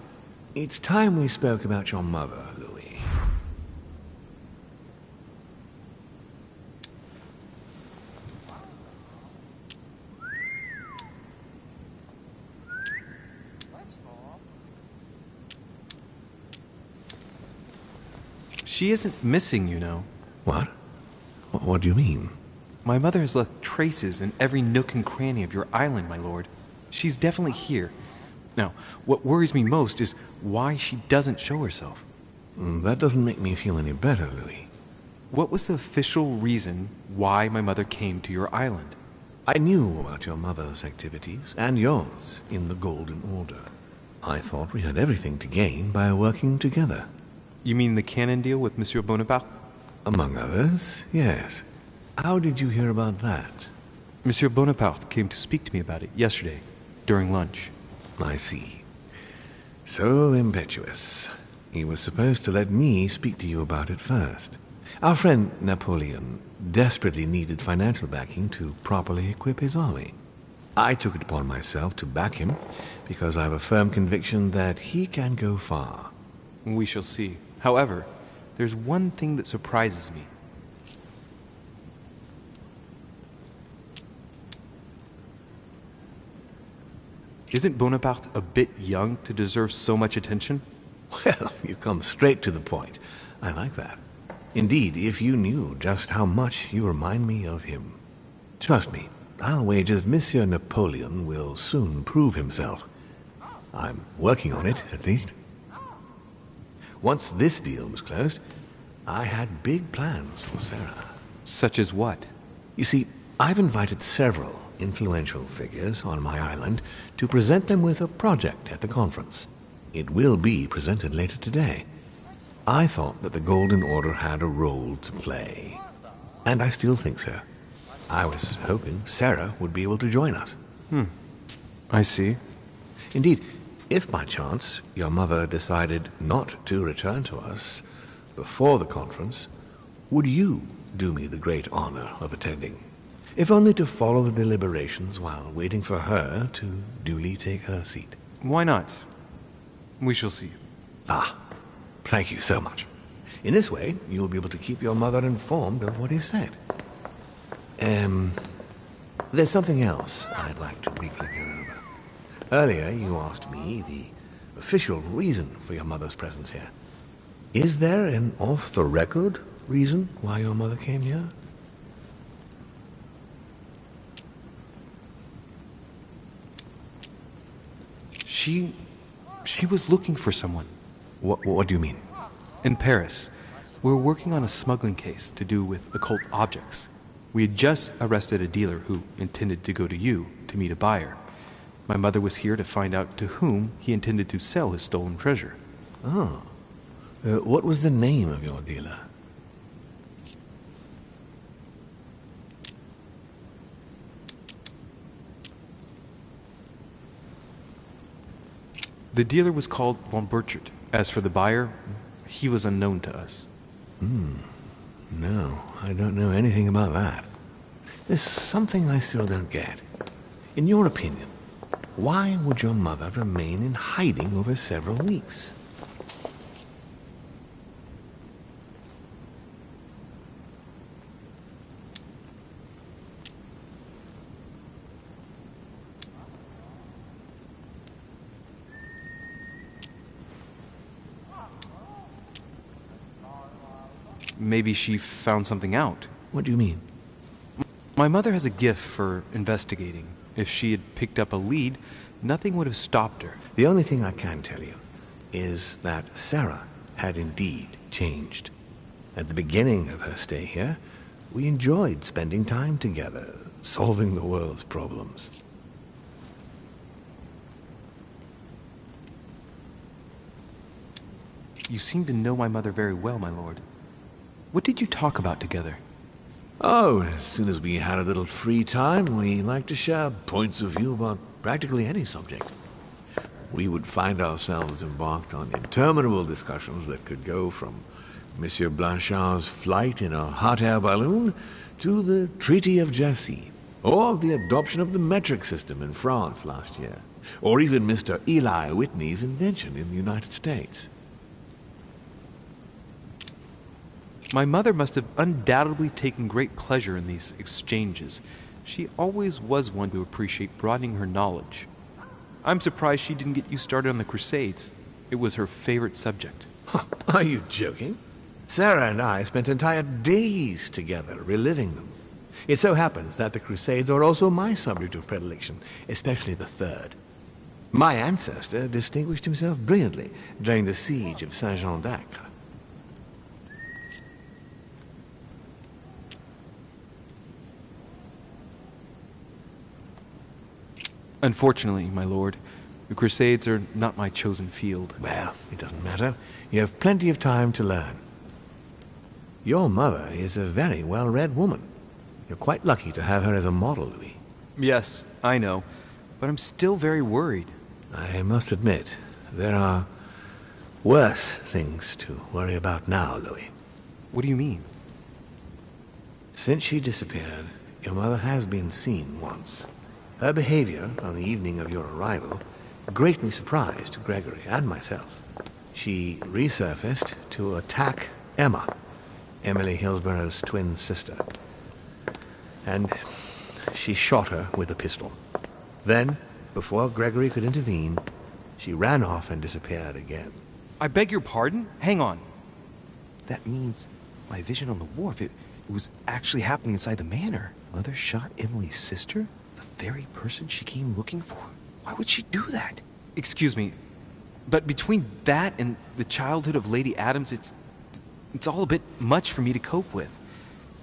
Speaker 4: It's time we spoke about your mother, Louis.
Speaker 3: She isn't missing, you know.
Speaker 4: What? What do you mean?
Speaker 3: My mother has left traces in every nook and cranny of your island, my lord. She's definitely here. Now, what worries me most is why she doesn't show herself.
Speaker 4: That doesn't make me feel any better, Louis.
Speaker 3: What was the official reason why my mother came to your island?
Speaker 4: I knew about your mother's activities, and yours, in the Golden Order. I thought we had everything to gain by working together.
Speaker 3: You mean the cannon deal with Monsieur Bonaparte?
Speaker 4: Among others, yes. How did you hear about that?
Speaker 3: Monsieur Bonaparte came to speak to me about it yesterday, during lunch.
Speaker 4: I see. So impetuous. He was supposed to let me speak to you about it first. Our friend Napoleon desperately needed financial backing to properly equip his army. I took it upon myself to back him because I have a firm conviction that he can go far.
Speaker 3: We shall see. However, there's one thing that surprises me. Isn't Bonaparte a bit young to deserve so much attention?
Speaker 4: Well, you come straight to the point. I like that. Indeed, if you knew just how much you remind me of him. Trust me, I'll wager that Monsieur Napoleon will soon prove himself. I'm working on it, at least. Once this deal was closed, I had big plans for Sarah.
Speaker 3: Such as what?
Speaker 4: You see, I've invited several influential figures on my island to present them with a project at the conference. It will be presented later today. I thought that the Golden Order had a role to play. And I still think so. I was hoping Sarah would be able to join us.
Speaker 3: I see.
Speaker 4: Indeed, if by chance your mother decided not to return to us before the conference, would you do me the great honor of attending? If only to follow the deliberations while waiting for her to duly take her seat.
Speaker 3: Why not? We shall see.
Speaker 4: Thank you so much. In this way, you'll be able to keep your mother informed of what is said. There's something else I'd like to briefly go over. Earlier, you asked me the official reason for your mother's presence here. Is there an off-the-record reason why your mother came here?
Speaker 3: She was looking for someone.
Speaker 4: What do you mean?
Speaker 3: In Paris, we're working on a smuggling case to do with occult objects. We had just arrested a dealer who intended to go to you to meet a buyer. My mother was here to find out to whom he intended to sell his stolen treasure.
Speaker 4: Oh. What was the name of your dealer?
Speaker 3: The dealer was called von Burchard. As for the buyer, he was unknown to us.
Speaker 4: No, I don't know anything about that. There's something I still don't get. In your opinion, why would your mother remain in hiding over several weeks?
Speaker 3: Maybe she found something out.
Speaker 4: What do you mean?
Speaker 3: My mother has a gift for investigating. If she had picked up a lead, nothing would have stopped her.
Speaker 4: The only thing I can tell you is that Sarah had indeed changed. At the beginning of her stay here, we enjoyed spending time together, solving the world's problems.
Speaker 3: You seem to know my mother very well, my lord. What did you talk about together?
Speaker 4: Oh, as soon as we had a little free time, we liked to share points of view about practically any subject. We would find ourselves embarked on interminable discussions that could go from Monsieur Blanchard's flight in a hot air balloon to the Treaty of Jassy, or the adoption of the metric system in France last year, or even Mr. Eli Whitney's invention in the United States.
Speaker 3: My mother must have undoubtedly taken great pleasure in these exchanges. She always was one to appreciate broadening her knowledge. I'm surprised she didn't get you started on the Crusades. It was her favorite subject.
Speaker 4: Are you joking? Sarah and I spent entire days together reliving them. It so happens that the Crusades are also my subject of predilection, especially the Third. My ancestor distinguished himself brilliantly during the siege of Saint-Jean d'Acre.
Speaker 3: Unfortunately, my lord, the Crusades are not my chosen field.
Speaker 4: Well, it doesn't matter. You have plenty of time to learn. Your mother is a very well-read woman. You're quite lucky to have her as a model, Louis.
Speaker 3: Yes, I know, but I'm still very worried.
Speaker 4: I must admit, there are worse things to worry about now, Louis.
Speaker 3: What do you mean?
Speaker 4: Since she disappeared, your mother has been seen once. Her behavior on the evening of your arrival greatly surprised Gregory and myself. She resurfaced to attack Emma, Emily Hillsborough's twin sister. And she shot her with a pistol. Then, before Gregory could intervene, she ran off and disappeared again.
Speaker 3: I beg your pardon? Hang on.
Speaker 9: That means my vision on the wharf, it was actually happening inside the manor. Mother shot Emily's sister? The very person she came looking for? Why would she do that?
Speaker 3: Excuse me, but between that and the childhood of Lady Adams, it's all a bit much for me to cope with.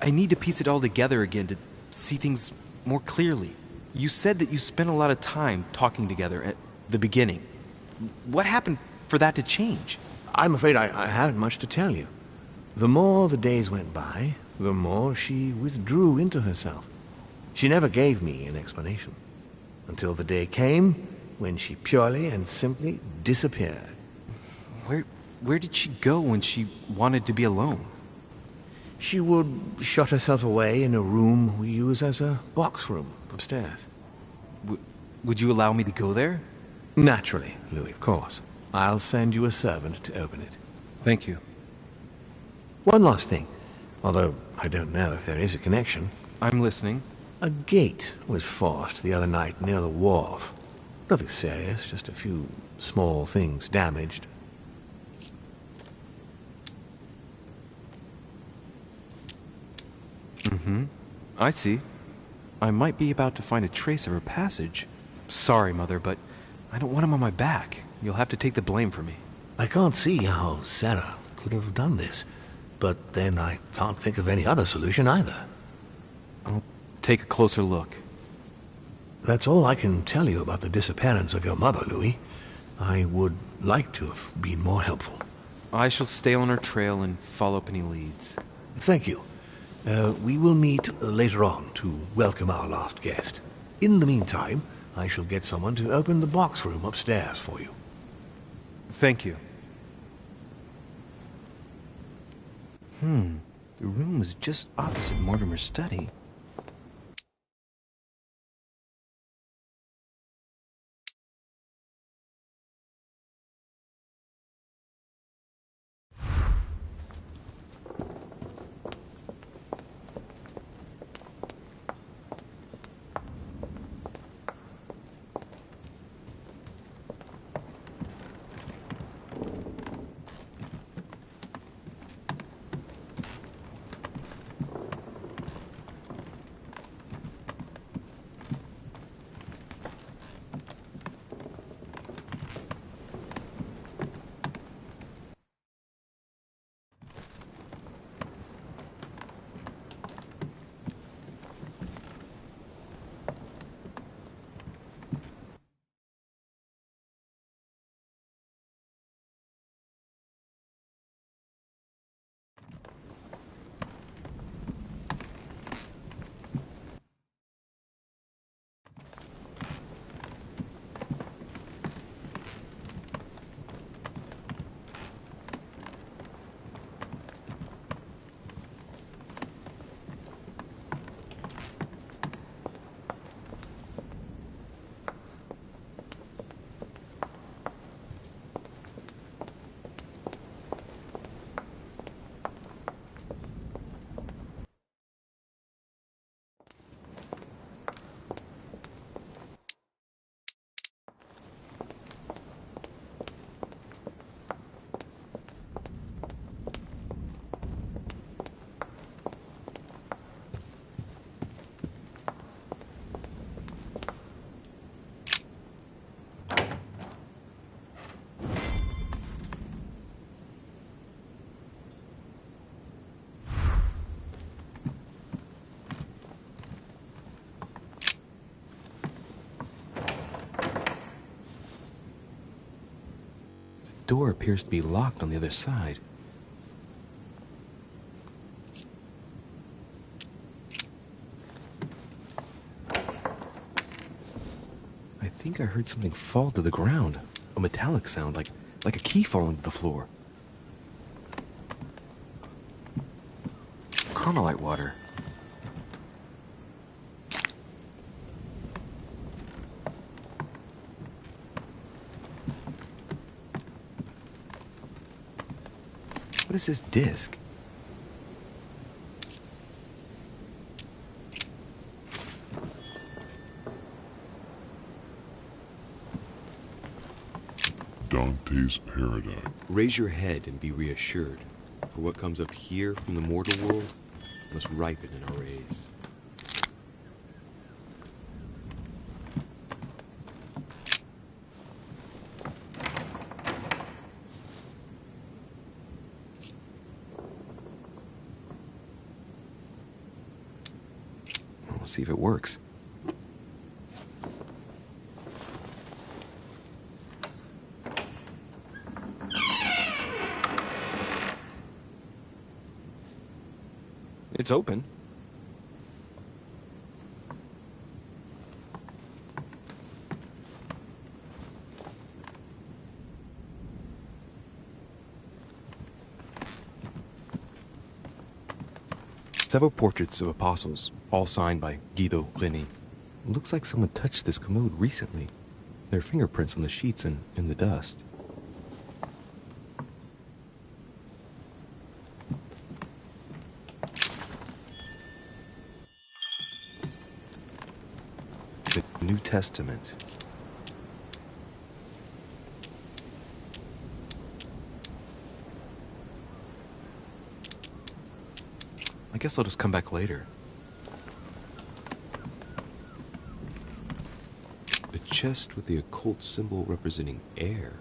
Speaker 3: I need to piece it all together again to see things more clearly. You said that you spent a lot of time talking together at the beginning. What happened for that to change?
Speaker 4: I'm afraid I haven't much to tell you. The more the days went by, the more she withdrew into herself. She never gave me an explanation, until the day came when she purely and simply disappeared.
Speaker 3: Where did she go when she wanted to be alone?
Speaker 4: She would shut herself away in a room we use as a box room upstairs.
Speaker 3: Would you allow me to go there?
Speaker 4: Naturally, Louis, of course. I'll send you a servant to open it.
Speaker 3: Thank you.
Speaker 4: One last thing, although I don't know if there is a connection.
Speaker 3: I'm listening.
Speaker 4: A gate was forced the other night near the wharf. Nothing serious, just a few small things damaged.
Speaker 3: I see. I might be about to find a trace of her passage. Sorry, Mother, but I don't want him on my back. You'll have to take the blame for me.
Speaker 4: I can't see how Sarah could have done this, but then I can't think of any other solution either.
Speaker 3: I'll take a closer look.
Speaker 4: That's all I can tell you about the disappearance of your mother, Louis. I would like to have been more helpful.
Speaker 3: I shall stay on her trail and follow up any leads.
Speaker 4: Thank you. We will meet later on to welcome our last guest. In the meantime, I shall get someone to open the box room upstairs for you.
Speaker 3: Thank you.
Speaker 9: The room was just opposite Mortimer's study. The door appears to be locked on the other side. I think I heard something fall to the ground. A metallic sound, like a key falling to the floor. Carmelite water. What is this disc?
Speaker 11: Dante's Paradise.
Speaker 3: Raise your head and be reassured, for what comes up here from the mortal world must ripen in our rays.
Speaker 9: We'll see if it works.
Speaker 3: It's open.
Speaker 9: Several portraits of apostles, all signed by Guido Reni. Looks like someone touched this commode recently. There are fingerprints on the sheets and in the dust. The New Testament. I guess I'll just come back later. A chest with the occult symbol representing air.